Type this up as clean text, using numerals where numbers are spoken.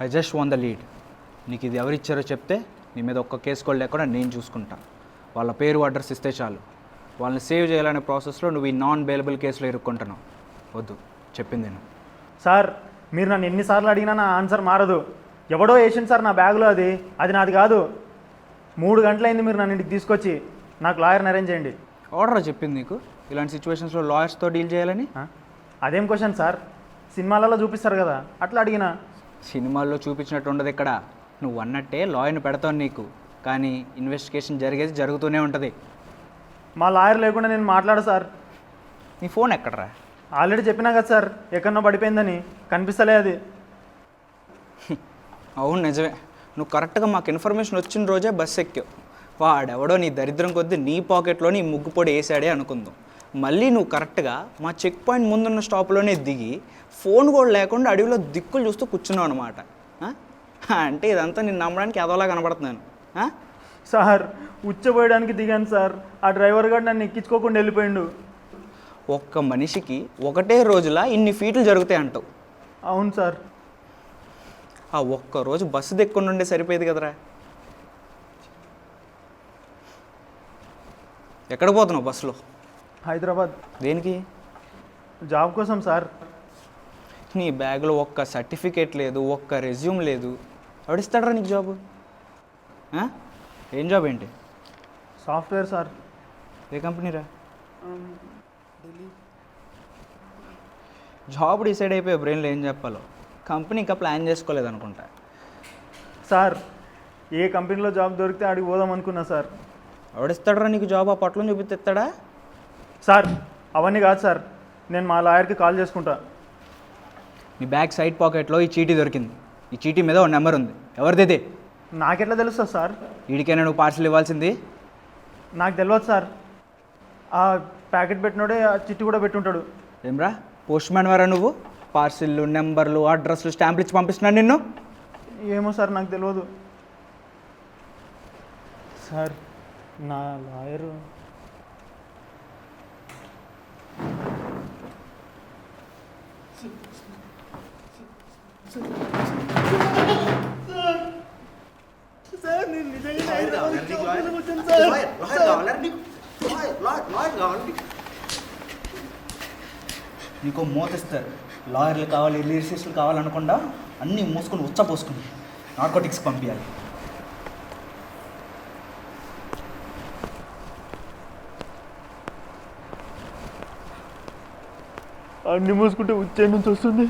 I just want the lead. నీకు ఇది ఎవరిచ్చారో చెప్తే నీ మీద ఒక్క కేసు కూడా లేకుండా నేను చూసుకుంటా. వాళ్ళ పేరు అడ్రస్ ఇస్తే చాలు. వాళ్ళని సేవ్ చేయాలనే ప్రాసెస్లో నువ్వు ఈ నాన్ బెయిలబుల్ కేసులో ఇరుక్కుంటున్నావు. వద్దు, చెప్పింది నేను. సార్ మీరు నన్ను ఎన్నిసార్లు అడిగినా నా ఆన్సర్ మారదు. ఎవడో వేసింది సార్ నా బ్యాగులో, అది నాది కాదు. 3 గంటలైంది మీరు నన్ను ఇంటికి తీసుకొచ్చి. నాకు లాయర్ని అరేంజ్ చేయండి. ఆర్డర్ చెప్పింది నీకు ఇలాంటి సిచ్యువేషన్స్లో లాయర్స్తో డీల్ చేయాలని? అదేం క్వశ్చన్ సార్? సినిమాలలో చూపిస్తారు కదా, అట్లా అడిగినా. సినిమాల్లో చూపించినట్టు ఉండదు ఇక్కడ. నువ్వు అన్నట్టే లాయర్ని పెడతావు నీకు, కానీ ఇన్వెస్టిగేషన్ జరిగేది జరుగుతూనే ఉంటుంది. మా లాయర్ లేకుండా నేను మాట్లాడు సార్. నీ ఫోన్ ఎక్కడరా? ఆల్రెడీ చెప్పినా కదా సార్, ఎక్కడనో పడిపోయిందని. కనిపిస్తలే అది. అవును నిజమే. నువ్వు కరెక్ట్గా మాకు ఇన్ఫర్మేషన్ వచ్చిన రోజే బస్సు ఎక్కావు. వాడెవడో నీ దరిద్రం కొద్దీ నీ పాకెట్లో నీ ముగ్గు పొడి వేసాడే అనుకుందాం. మళ్ళీ నువ్వు కరెక్ట్గా మా చెక్ పాయింట్ ముందున్న స్టాప్లోనే దిగి ఫోన్ కూడా లేకుండా అడవిలో దిక్కులు చూస్తూ కూర్చున్నావు అనమాట. అంటే ఇదంతా నేను నమ్మడానికి ఎదోలా కనబడుతున్నాను. సార్ ఉచ్చబోయడానికి దిగాను సార్. ఆ డ్రైవర్ గారు నన్ను ఎక్కించుకోకుండా వెళ్ళిపోయిండు. ఒక్క మనిషికి ఒకటే రోజులా ఇన్ని ఫీట్లు జరుగుతాయి అంటావు? అవును సార్. ఆ ఒక్కరోజు బస్సు దిక్కుండా ఉండే సరిపోయేది కదరా. ఎక్కడ పోతున్నావు బస్సులో? హైదరాబాద్. దేనికి? జాబ్ కోసం సార్. నీ బ్యాగ్లో ఒక్క సర్టిఫికేట్ లేదు, ఒక్క రెజ్యూమ్ లేదు. ఎవడిస్తాడరా నీకు జాబు? ఏం జాబ్ ఏంటి? Software sir. ఏ కంపెనీరా? జాబ్ డిసైడ్ అయిపోయి బ్రెయిన్లో ఏం చెప్పాలో కంపెనీ ఇంకా ప్లాన్ చేసుకోలేదు అనుకుంటా. సార్ ఏ కంపెనీలో జాబ్ దొరికితే ఆడికి పోదాం అనుకున్నా సార్. ఎవడిస్తాడరా నీకు జాబ్? ఆ పట్లం చూపిస్తాడా? సార్ అవన్నీ కాదు సార్, నేను మా లాయర్కి కాల్ చేసుకుంటా. మీ బ్యాగ్ సైడ్ పాకెట్లో ఈ చీటీ దొరికింది. ఈ చీటీ మీద ఒక నెంబర్ ఉంది. ఎవరిది? నాకెట్లా తెలుస్తుంది సార్? వీడికైనా నువ్వు పార్సల్ ఇవ్వాల్సింది. నాకు తెలియదు సార్. ఆ ప్యాకెట్ పెట్టినోడే ఆ చిట్టి కూడా పెట్టుంటాడు. ఏమ్రా పోస్ట్ మ్యాన్ వారా నువ్వు? పార్సిల్లు, నెంబర్లు, అడ్రస్లు, స్టాంపులు ఇచ్చి పంపిస్తున్నాను నిన్ను. ఏమో సార్ నాకు తెలియదు సార్. నా లాయరు నీకు మోతిస్తారు. లాయర్లు కావాలి, లిరిసిస్టులు కావాలనుకుండా అన్నీ మూసుకొని ఉచ్చపోసుకుని నార్కోటిక్స్ పంపించాలి. అన్ని మూసుకుంటే వచ్చే నుంచి వస్తుంది.